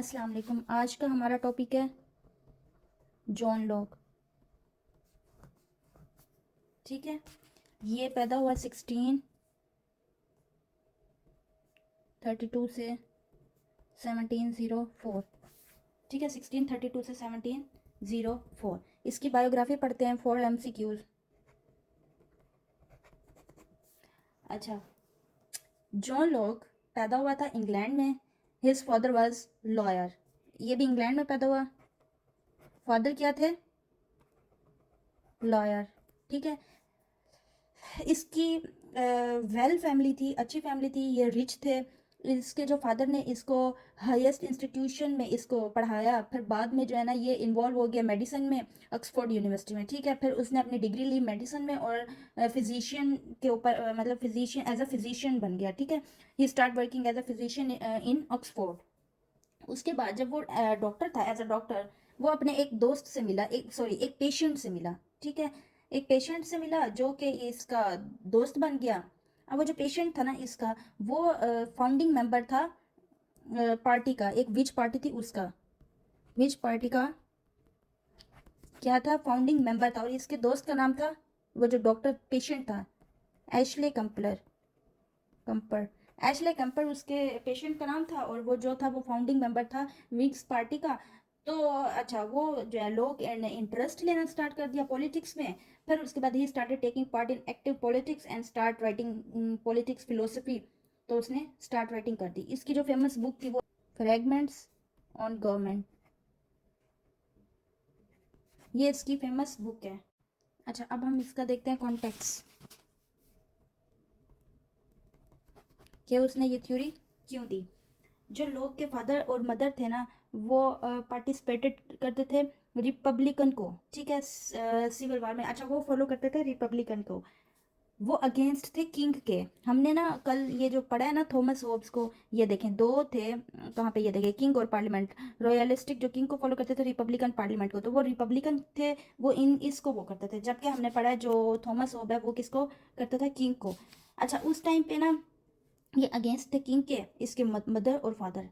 अस्सलाम वालेकुम। आज का हमारा टॉपिक है जॉन लॉक। ठीक है, ये पैदा हुआ 1632 से 1704। ठीक है, 1632 से 1704। इसकी बायोग्राफी पढ़ते हैं, 4 MCQs। अच्छा, जॉन लॉक पैदा हुआ था इंग्लैंड में। His father was lawyer. ये भी इंग्लैंड में पैदा हुआ। फादर क्या थे? लॉयर। ठीक है, इसकी वेल फैमिली थी, अच्छी फैमिली थी, ये रिच थे। इसके जो फादर ने इसको हाईएस्ट इंस्टीट्यूशन में इसको पढ़ाया, फिर बाद में जो है ना ये इन्वॉल्व हो गया मेडिसिन में, ऑक्सफोर्ड यूनिवर्सिटी में। ठीक है, फिर उसने अपनी डिग्री ली मेडिसिन में और फिजिशियन के ऊपर मतलब फिजिशियन एज अ फिजिशियन बन गया। ठीक है, he started working as a physician in Oxford. उसके बाद जब वो डॉक्टर था, एज अ डॉक्टर, वो अपने एक दोस्त से मिला, एक पेशेंट से मिला। ठीक है, एक पेशेंट से मिला जो कि इसका दोस्त बन गया। अब वो जो पेशेंट था ना इसका, वो फाउंडिंग मेंबर था पार्टी का। एक विच पार्टी थी उसका, विच पार्टी का क्या था? फाउंडिंग मेंबर था। और इसके दोस्त का नाम था, वो जो डॉक्टर पेशेंट था, एशले कंपलर। कंपर एशले कंपर उसके पेशेंट का नाम था, और वो जो था वो फाउंडिंग मेंबर था विग्स पार्टी का। तो अच्छा, वो जो है लोग ने इंटरेस्ट लेना स्टार्ट कर दिया पॉलिटिक्स में। फिर उसके बाद he started taking part in active politics and start writing politics philosophy. तो उसने स्टार्ट राइटिंग कर दी। इसकी जो फेमस बुक थी वो फ्रेगमेंट्स ऑन गवर्नमेंट। ये इसकी फेमस बुक है। अच्छा, अब हम इसका देखते हैं कॉन्टेक्स्ट, कि उसने ये थ्योरी क्यों दी। जो लोग के फादर और मदर थे ना, वो पार्टिसिपेटेड करते थे रिपब्लिकन को। ठीक है, सिविल वार में। अच्छा, वो फॉलो करते थे रिपब्लिकन को, वो अगेंस्ट थे किंग के। हमने ना कल ये जो पढ़ा है ना थॉमस होब्स को, ये देखें दो थे। कहाँ पे? ये देखें, किंग और पार्लियामेंट। रॉयलिस्टिक जो किंग को फॉलो करते थे, रिपब्लिकन पार्लियामेंट को। तो वो रिपब्लिकन थे, वो इन इसको वो करते थे। जबकि हमने पढ़ा है जो थॉमस होब है वो किसको करता था? किंग को। अच्छा, उस टाइम पे ना ये अगेंस्ट थे किंग के, इसके मदर और father.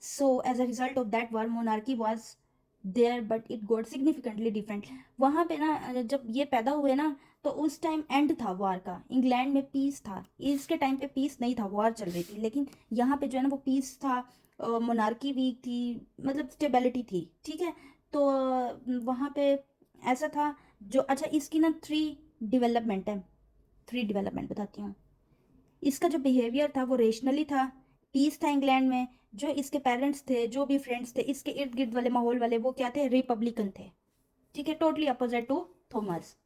So as a result of that war, monarchy was there, but it got significantly different. वहाँ पे ना जब ये पैदा हुए ना, तो उस टाइम एंड था वार का। इंग्लैंड में पीस था, इसके टाइम पे पीस नहीं था, वार चल रही थी। लेकिन यहाँ पे जो है ना वो पीस था, मोनार्की वीक थी, मतलब स्टेबिलिटी थी। ठीक है, तो वहाँ पे ऐसा था। जो अच्छा, इसकी ना 3 डेवलपमेंट है। 3 डेवलपमेंट बताती हूँ। इसका जो बिहेवियर था वो रेशनली था, पीस था इंग्लैंड में। जो इसके पेरेंट्स थे, जो भी फ्रेंड्स थे, इसके इर्द गिर्द वाले माहौल वाले, वो क्या थे? रिपब्लिकन थे। ठीक है, टोटली अपोजिट टू थॉमस।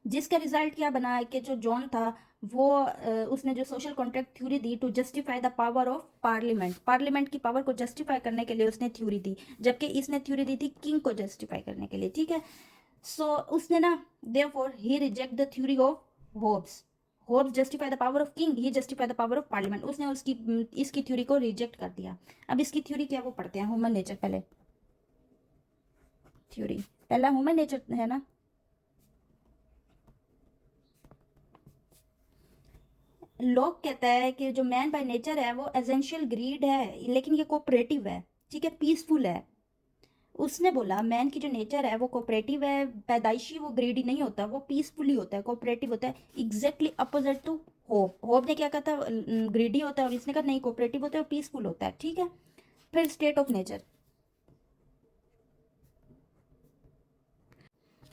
जिसका रिजल्ट क्या बना है कि जो जॉन था वो उसने जो सोशल कॉन्ट्रैक्ट थ्योरी दी to justify the power of parliament. Parliament की पावर को जस्टिफाई करने के लिए उसने थ्योरी दी, जबकि इसने थ्योरी दी थी किंग को जस्टिफाई करने के लिए। ठीक है, सो उसने ना therefore he reject the theory of Hobbes. Hobbes justify the power of king, he justify the power of parliament. उसने उसकी इसकी थ्योरी को रिजेक्ट कर दिया। अब इसकी थ्योरी क्या वो पढ़ते हैं, ह्यूमन नेचर। पहले थ्योरी, पहला ह्यूमन नेचर है ना। लॉक कहता है कि जो मैन बाय नेचर है वो एसेंशियल ग्रीड है, लेकिन ये कोऑपरेटिव है। ठीक है, पीसफुल है। उसने बोला मैन की जो नेचर है वो कोऑपरेटिव है, पैदाइशी वो ग्रीडी नहीं होता, वो पीसफुली होता है, कोऑपरेटिव होता है। Exactly opposite to Hobbes. Hobbes ने क्या कहा था? ग्रीडी होता है, और इसने कहा नहीं, कोऑपरेटिव होता है और पीसफुल होता है। ठीक है, फिर स्टेट ऑफ नेचर।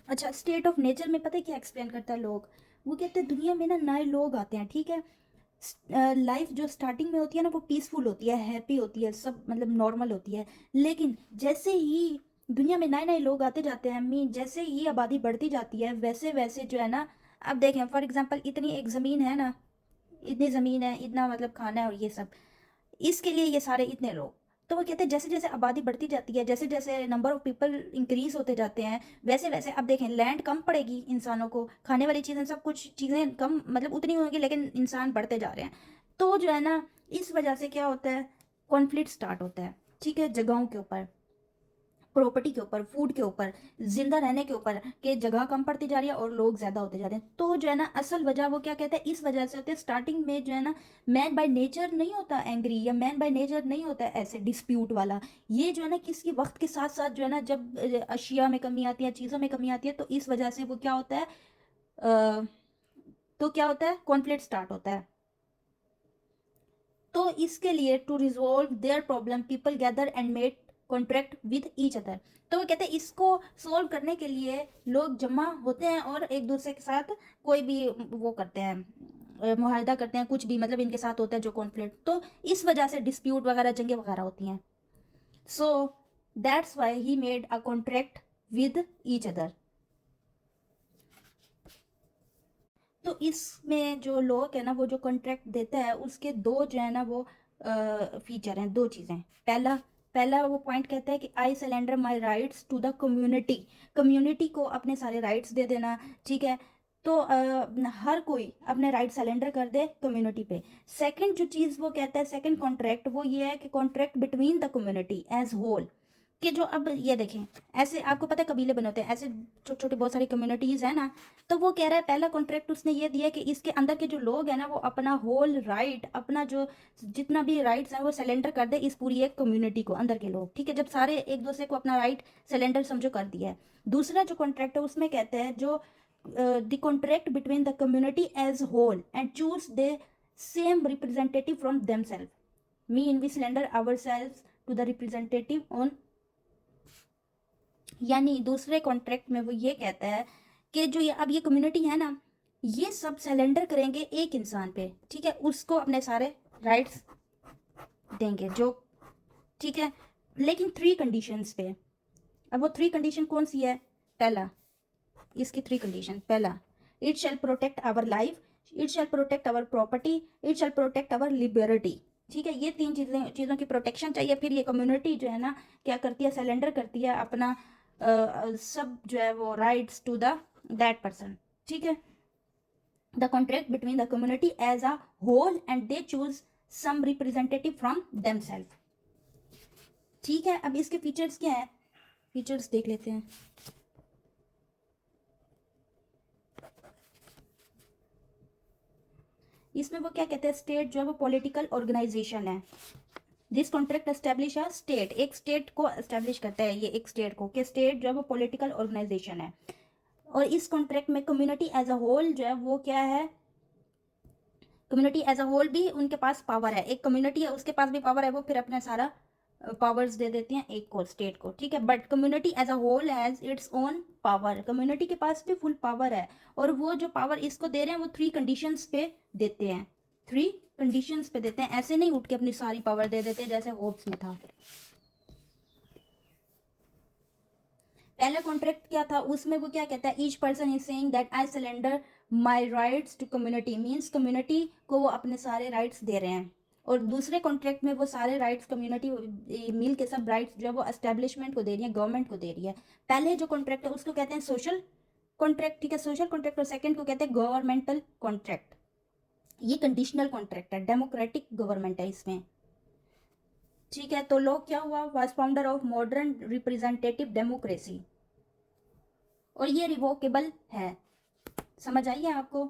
अच्छा, स्टेट ऑफ नेचर में पता है क्या एक्सप्लेन करता है लोग? वो कहते हैं दुनिया में ना नए लोग आते हैं। ठीक है, लाइफ जो स्टार्टिंग में होती है ना वो पीसफुल होती है, हैप्पी होती है, सब मतलब नॉर्मल होती है। लेकिन जैसे ही दुनिया में नए नए लोग आते जाते हैं, मीन जैसे ही आबादी बढ़ती जाती है, वैसे वैसे जो है ना, अब देखें फॉर एग्जांपल, इतनी एक ज़मीन है ना, इतनी ज़मीन है, इतना मतलब खाना है और ये सब, इसके लिए ये सारे इतने लोग। तो वो कहते हैं जैसे जैसे आबादी बढ़ती जाती है, जैसे जैसे नंबर ऑफ पीपल इंक्रीज होते जाते हैं, वैसे वैसे अब देखें लैंड कम पड़ेगी इंसानों को, खाने वाली चीज़ें सब कुछ चीज़ें कम मतलब उतनी होंगी, लेकिन इंसान बढ़ते जा रहे हैं। तो जो है ना, इस वजह से क्या होता है? कॉन्फ्लिक्ट स्टार्ट होता है। ठीक है, जगहों के ऊपर प्रॉपर्टी के ऊपर, फूड के ऊपर, जिंदा रहने के ऊपर, कि जगह कम पड़ती जा रही है और लोग ज्यादा होते जा रहे हैं। तो जो है ना असल वजह वो क्या कहते हैं, इस वजह से होते हैं स्टार्टिंग में जो है ना मैन बाय नेचर नहीं होता एंग्री, या मैन बाय नेचर नहीं होता ऐसे डिस्प्यूट वाला। ये जो है ना किसकी वक्त के साथ साथ जो है ना जब अशिया में कमी आती है, चीज़ों में कमी आती है, तो इस वजह से वो क्या होता है, तो क्या होता है, कॉन्फ्लिक्ट स्टार्ट होता है। तो इसके लिए to resolve their problem people gather and made contract with each other. तो वो कहते हैं इसको सोल्व करने के लिए लोग जमा होते हैं और एक दूसरे के साथ कोई भी वो करते हैं, मुआहदा करते हैं, कुछ भी मतलब इनके साथ होता है जो कॉन्फ्लिक्ट, तो इस वजह से डिस्प्यूट वगैरह, जंगे वगैरह होती हैं। So that's why he made a contract with each other. तो इसमें जो लोग है ना वो जो कॉन्ट्रैक्ट देता है उसके दो जो है ना वो फीचर हैं, दो चीज़ें। पहला पहला वो पॉइंट कहता है कि I surrender my rights to the community, community को अपने सारे राइट्स दे देना, ठीक है। तो हर कोई अपने राइट सरेंडर कर दे कम्युनिटी पे। सेकंड जो चीज़ वो कहता है, सेकंड कॉन्ट्रैक्ट, वो ये है कि contract between the community as whole, कि जो अब ये देखें ऐसे आपको पता है कबीले बने होते हैं, ऐसे छोटे छोटे बहुत सारी कम्युनिटीज़ है ना। तो वो कह रहा है पहला कॉन्ट्रैक्ट उसने ये दिया कि इसके अंदर के जो लोग हैं ना वो अपना होल राइट, अपना जो जितना भी राइट्स हैं वो सरेंडर कर दे इस पूरी एक कम्युनिटी को, अंदर के लोग, ठीक है। जब सारे एक दूसरे को अपना राइट सरेंडर समझो कर दिया है। दूसरा जो कॉन्ट्रैक्ट है उसमें कहते हैं जो the contract between the community as whole and choose the same representative from themself, mean we surrender ourselves to the representative on. यानी दूसरे कॉन्ट्रैक्ट में वो ये कहता है कि जो ये अब ये कम्युनिटी है ना, ये सब सरेंडर करेंगे एक इंसान पे, ठीक है, उसको अपने सारे राइट्स देंगे जो, ठीक है, लेकिन 3 कंडीशंस पे। अब वो 3 कंडीशन कौन सी है, पहला इसकी 3 कंडीशन, पहला it shall protect our life, it shall protect our property, it shall protect our liberty, ठीक है। ये 3 चीज़ों की प्रोटेक्शन चाहिए। फिर ये कम्युनिटी जो है ना क्या करती है, सरेंडर करती है अपना सब जो है वो rights to the that person, ठीक है। The contract between the community as a whole and they choose some representative from themself, ठीक है। अब इसके फीचर्स क्या है, फीचर्स देख लेते हैं। इसमें वो क्या कहते हैं, स्टेट जो है वो पॉलिटिकल ऑर्गेनाइजेशन है। This contract establish a state, एक स्टेट को एस्टेब्लिश करता है ये, एक स्टेट को, कि स्टेट जो है वो पॉलिटिकल ऑर्गेनाइजेशन है। और इस कॉन्ट्रैक्ट में कम्युनिटी एज अ होल जो है वो क्या है, कम्युनिटी एज अ होल भी उनके पास पावर है, एक कम्युनिटी है उसके पास भी पावर है, वो फिर अपना सारा पावर्स दे देती हैं एक को, स्टेट को, ठीक है। But community as a whole has its own power, community के पास भी फुल पावर है। और वो जो पावर इसको दे रहे हैं वो 3 कंडीशंस पे देते हैं, 3 कंडीशंस पे देते हैं, ऐसे नहीं उठ के अपनी सारी पावर दे देते जैसे होप्स में था। पहला कॉन्ट्रैक्ट क्या था उसमें वो क्या कहता है, each person is saying that I surrender my rights to community, means community को वो अपने सारे राइट्स दे रहे हैं। और दूसरे कॉन्ट्रैक्ट में वो सारे राइट्स कम्युनिटी मिल के सब राइट्स जो है वो एस्टेब्लिशमेंट को दे रही है, गवर्नमेंट को दे रही है। पहले जो कॉन्ट्रैक्ट है उसको कहते हैं सोशल कॉन्ट्रैक्ट, ठीक है, सोशल कॉन्ट्रैक्ट। और सेकंड को कहते हैं गवर्नमेंटल कॉन्ट्रैक्ट। ये कंडीशनल कॉन्ट्रैक्ट है, डेमोक्रेटिक गवर्नमेंट है इसमें, ठीक है। तो लॉ क्या हुआ, was founder of modern representative democracy, और ये रिवोकेबल है। समझ आई है आपको।